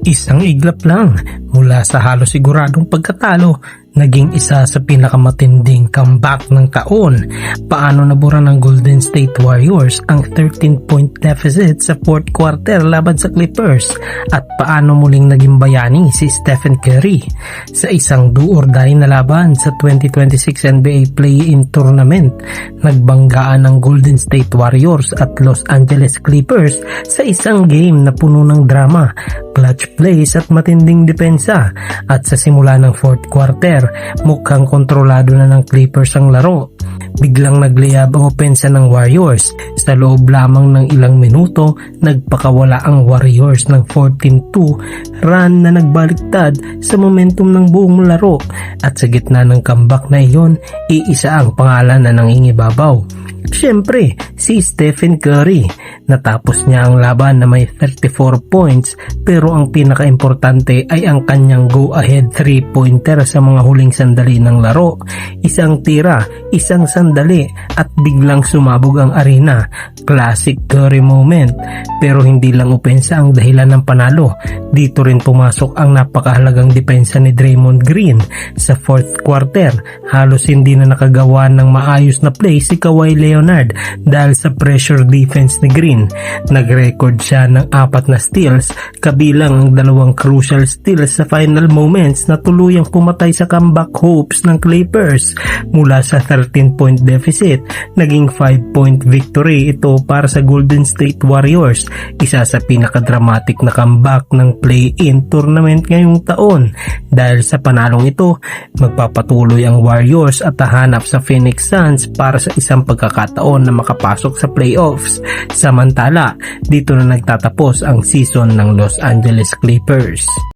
Isang iglap lang mula sa halos siguradong pagkatalo, naging isa sa pinakamatinding comeback ng taon. Paano nabura ng Golden State Warriors ang 13-point deficit sa fourth quarter laban sa Clippers, at paano muling naging bayani si Stephen Curry sa isang do-or-die na laban sa 2026 NBA Play-in Tournament. Nagbanggaan ng Golden State Warriors at Los Angeles Clippers sa isang game na puno ng drama, clutch plays at matinding depensa, at sa simula ng fourth quarter mukhang kontrolado na ng Clippers ang laro. Biglang naglayab ang opensa ng Warriors. Sa loob lamang ng ilang minuto, nagpakawala ang Warriors ng 14-2 run na nagbaliktad sa momentum ng buong laro, at sa gitna ng comeback na iyon, iisa ang pangalan na nangingibabaw. Siyempre, si Stephen Curry. Natapos niya ang laban na may 34 points, pero ang pinakaimportante ay ang kanyang go-ahead 3-pointer sa mga huling sandali ng laro. Isang tira, isang sandali, at biglang sumabog ang arena. Classic Curry moment. Pero hindi lang opensa ang dahilan ng panalo. Dito rin pumasok ang napakahalagang depensa ni Draymond Green. Sa fourth quarter, halos hindi na nakagawa ng maayos na play si Kawhi Leonard dahil sa pressure defense ni Green. Nag-record siya ng 4 na steals, kabilang ang 2 crucial steals sa final moments na tuluyang pumatay sa comeback hopes ng Clippers. Mula sa 13-point deficit, naging 5-point victory ito para sa Golden State Warriors, isa sa pinakadramatic na comeback ng play-in tournament ngayong taon. Dahil sa panalong ito, magpapatuloy ang Warriors at hahanap sa Phoenix Suns para sa isang pagkakataon na makapasok sa playoffs. Samantala, dito na nagtatapos ang season ng Los Angeles Clippers.